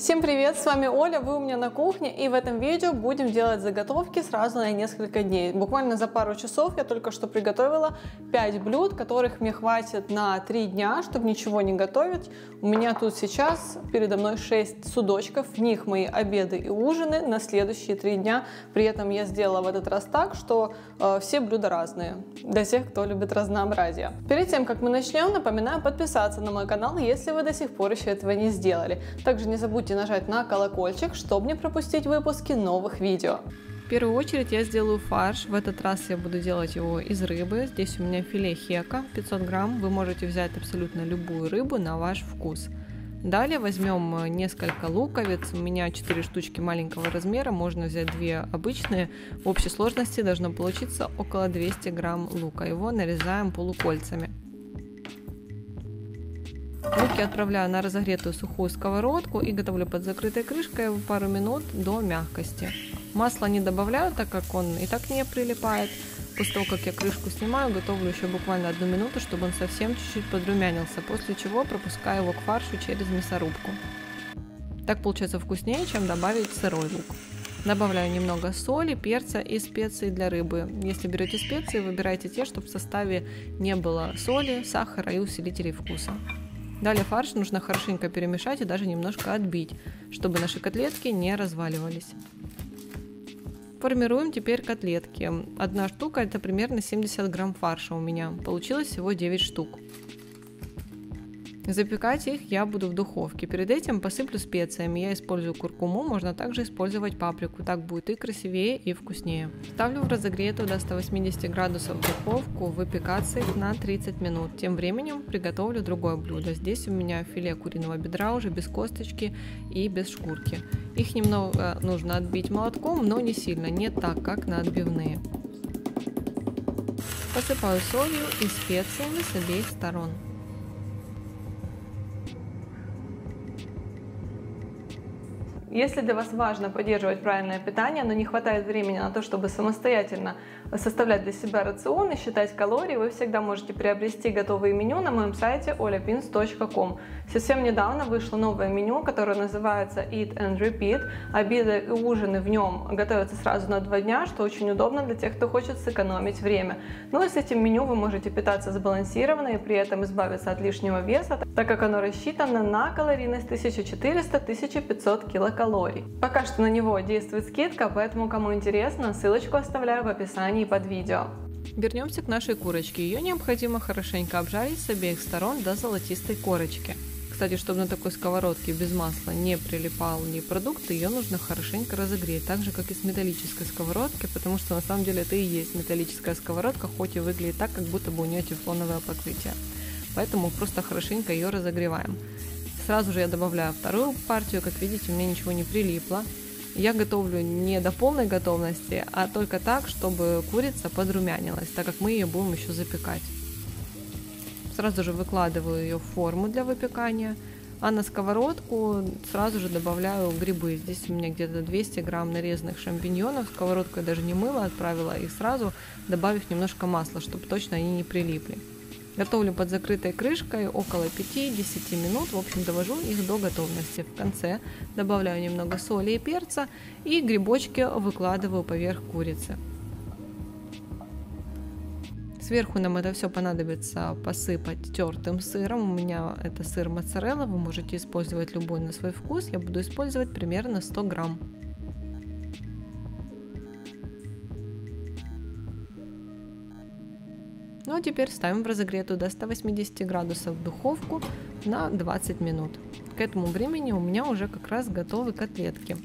Всем привет, с вами Оля, вы у меня на кухне, и в этом видео будем делать заготовки сразу на несколько дней. Буквально за пару часов я только что приготовила 5 блюд, которых мне хватит на 3 дня, чтобы ничего не готовить. У меня тут сейчас передо мной 6 судочков, в них мои обеды и ужины на следующие 3 дня. При этом я сделала в этот раз так, что все блюда разные, для тех, кто любит разнообразие. Перед тем, как мы начнем, напоминаю подписаться на мой канал, если вы до сих пор еще этого не сделали. Также не забудьте нажать на колокольчик, чтобы не пропустить выпуски новых видео. В первую очередь я сделаю фарш. В этот раз я буду делать его из рыбы. Здесь у меня филе хека 500 грамм. Вы можете взять абсолютно любую рыбу на ваш вкус. Далее возьмем несколько луковиц. У меня 4 штучки маленького размера. Можно взять 2 обычные. В общей сложности должно получиться около 200 грамм лука. Его нарезаем полукольцами. Лук я отправляю на разогретую сухую сковородку и готовлю под закрытой крышкой пару минут до мягкости. Масло не добавляю, так как он и так не прилипает. После того, как я крышку снимаю, готовлю еще буквально 1 минуту, чтобы он совсем чуть-чуть подрумянился, после чего пропускаю его к фаршу через мясорубку. Так получается вкуснее, чем добавить сырой лук. Добавляю немного соли, перца и специй для рыбы. Если берете специи, выбирайте те, чтобы в составе не было соли, сахара и усилителей вкуса. Далее фарш нужно хорошенько перемешать и даже немножко отбить, чтобы наши котлетки не разваливались. Формируем теперь котлетки. Одна штука это примерно 70 грамм фарша у меня. Получилось всего 9 штук. Запекать их я буду в духовке. Перед этим посыплю специями. Я использую куркуму, можно также использовать паприку. Так будет и красивее, и вкуснее. Ставлю в разогретую до 180 градусов духовку, выпекаться их на 30 минут. Тем временем приготовлю другое блюдо. Здесь у меня филе куриного бедра уже без косточки и без шкурки. Их немного нужно отбить молотком, но не сильно, не так, как на отбивные. Посыпаю солью и специями с обеих сторон. Если для вас важно поддерживать правильное питание, но не хватает времени на то, чтобы самостоятельно составлять для себя рацион и считать калории, вы всегда можете приобрести готовые меню на моем сайте olyapins.com. Совсем недавно вышло новое меню, которое называется Eat and Repeat. Обеды и ужины в нем готовятся сразу на 2 дня, что очень удобно для тех, кто хочет сэкономить время. Ну и с этим меню вы можете питаться сбалансированно и при этом избавиться от лишнего веса, так как оно рассчитано на калорийность 1400-1500 килокалорий. Пока что на него действует скидка, поэтому кому интересно, ссылочку оставляю в описании под видео. Вернемся к нашей курочке. Ее необходимо хорошенько обжарить с обеих сторон до золотистой корочки. Кстати, чтобы на такой сковородке без масла не прилипал ни продукт, ее нужно хорошенько разогреть, так же как и с металлической сковородки, потому что на самом деле это и есть металлическая сковородка, хоть и выглядит так, как будто бы у нее тефлоновое покрытие. Поэтому просто хорошенько ее разогреваем. Сразу же я добавляю вторую партию, как видите, у меня ничего не прилипло. Я готовлю не до полной готовности, а только так, чтобы курица подрумянилась, так как мы ее будем еще запекать. Сразу же выкладываю ее в форму для выпекания, а на сковородку сразу же добавляю грибы. Здесь у меня где-то 200 грамм нарезанных шампиньонов. Сковородку я даже не мыла, отправила их сразу, добавив немножко масла, чтобы точно они не прилипли. Готовлю под закрытой крышкой около 5-10 минут, в общем довожу их до готовности. В конце добавляю немного соли и перца и грибочки выкладываю поверх курицы. Сверху нам это все понадобится посыпать тертым сыром. У меня это сыр моцарелла, вы можете использовать любой на свой вкус. Я буду использовать примерно 100 грамм. Ну а теперь ставим в разогретую до 180 градусов духовку на 20 минут. К этому времени у меня уже как раз готовы котлетки.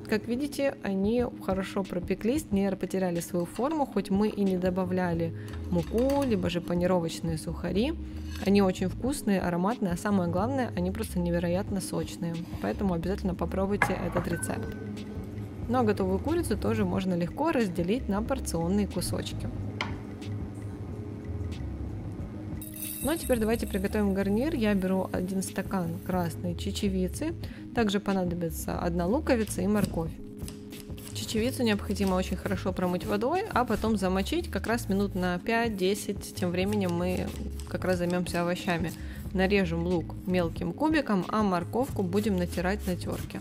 Как видите, они хорошо пропеклись, не потеряли свою форму, хоть мы и не добавляли муку, либо же панировочные сухари. Они очень вкусные, ароматные, а самое главное, они просто невероятно сочные. Поэтому обязательно попробуйте этот рецепт. Ну а готовую курицу тоже можно легко разделить на порционные кусочки. Ну а теперь давайте приготовим гарнир. Я беру 1 стакан красной чечевицы, также понадобится 1 луковица и морковь. Чечевицу необходимо очень хорошо промыть водой, а потом замочить как раз минут на 5-10, тем временем мы как раз займемся овощами. Нарежем лук мелким кубиком, а морковку будем натирать на терке.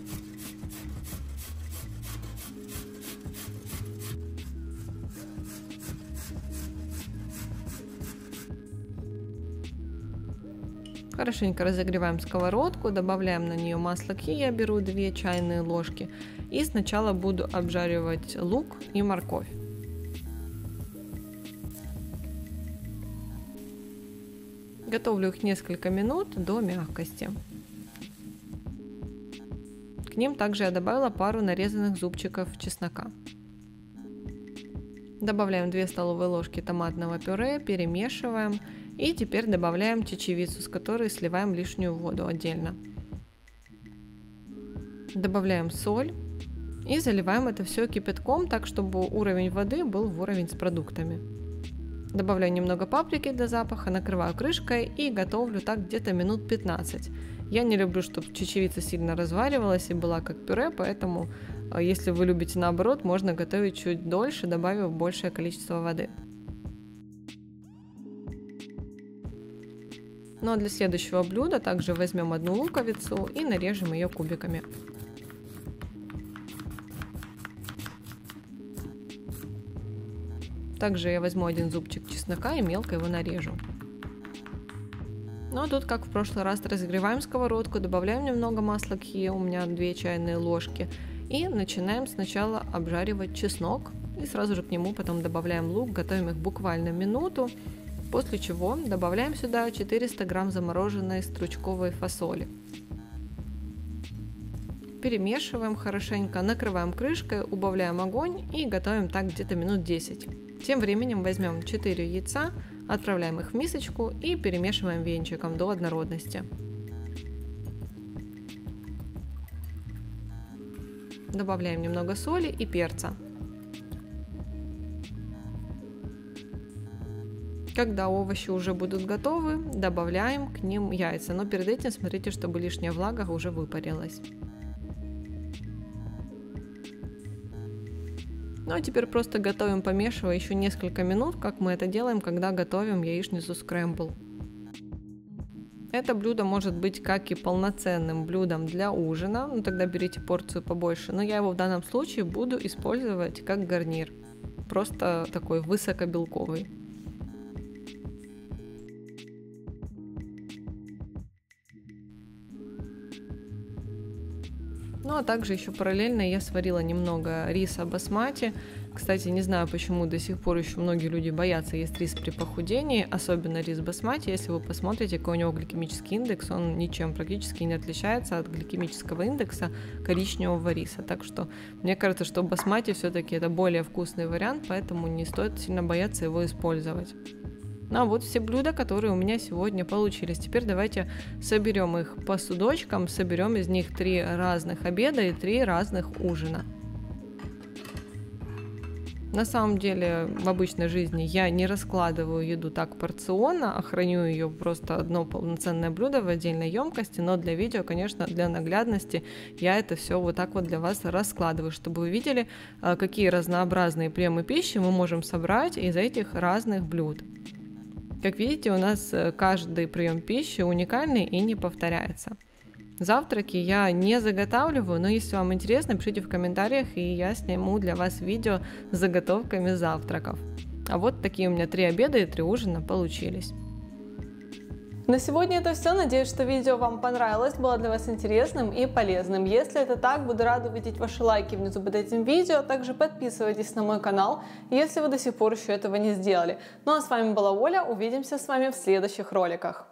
Хорошенько разогреваем сковородку, добавляем на нее масло ки, я беру 2 чайные ложки. И сначала буду обжаривать лук и морковь. Готовлю их несколько минут до мягкости. К ним также я добавила пару нарезанных зубчиков чеснока. Добавляем 2 столовые ложки томатного пюре, перемешиваем. И теперь добавляем чечевицу, с которой сливаем лишнюю воду отдельно. Добавляем соль и заливаем это все кипятком, так чтобы уровень воды был в уровень с продуктами. Добавляю немного паприки для запаха, накрываю крышкой и готовлю так где-то минут 15. Я не люблю, чтобы чечевица сильно разваривалась и была как пюре, поэтому если вы любите наоборот, можно готовить чуть дольше, добавив большее количество воды. Ну а для следующего блюда также возьмем одну луковицу и нарежем ее кубиками. Также я возьму 1 зубчик чеснока и мелко его нарежу. Ну а тут, как в прошлый раз, разогреваем сковородку, добавляем немного масла ки, у меня 2 чайные ложки. И начинаем сначала обжаривать чеснок. И сразу же к нему потом добавляем лук, готовим их буквально минуту. После чего добавляем сюда 400 грамм замороженной стручковой фасоли. Перемешиваем хорошенько, накрываем крышкой, убавляем огонь и готовим так где-то минут 10. Тем временем возьмем 4 яйца, отправляем их в мисочку и перемешиваем венчиком до однородности. Добавляем немного соли и перца. Когда овощи уже будут готовы, добавляем к ним яйца, но перед этим смотрите, чтобы лишняя влага уже выпарилась. Ну а теперь просто готовим, помешивая еще несколько минут, как мы это делаем, когда готовим яичницу скрэмбл. Это блюдо может быть как и полноценным блюдом для ужина, ну тогда берите порцию побольше, но я его в данном случае буду использовать как гарнир, просто такой высокобелковый. Ну а также еще параллельно я сварила немного риса басмати. Кстати, не знаю, почему до сих пор еще многие люди боятся есть рис при похудении, особенно рис басмати. Если вы посмотрите, какой у него гликемический индекс, он ничем практически не отличается от гликемического индекса коричневого риса. Так что мне кажется, что басмати все-таки это более вкусный вариант, поэтому не стоит сильно бояться его использовать. Ну а вот все блюда, которые у меня сегодня получились. Теперь давайте соберем их по судочкам, соберем из них 3 разных обеда и 3 разных ужина. На самом деле в обычной жизни я не раскладываю еду так порционно, а храню ее просто одно полноценное блюдо в отдельной емкости, но для видео, конечно, для наглядности я это все вот так вот для вас раскладываю, чтобы вы видели, какие разнообразные приемы пищи мы можем собрать из этих разных блюд. Как видите, у нас каждый прием пищи уникальный и не повторяется. Завтраки я не заготавливаю, но если вам интересно, пишите в комментариях, и я сниму для вас видео с заготовками завтраков. А вот такие у меня 3 обеда и 3 ужина получились. На сегодня это все. Надеюсь, что видео вам понравилось, было для вас интересным и полезным. Если это так, буду рада увидеть ваши лайки внизу под этим видео. Также подписывайтесь на мой канал, если вы до сих пор еще этого не сделали. Ну а с вами была Оля. Увидимся с вами в следующих роликах.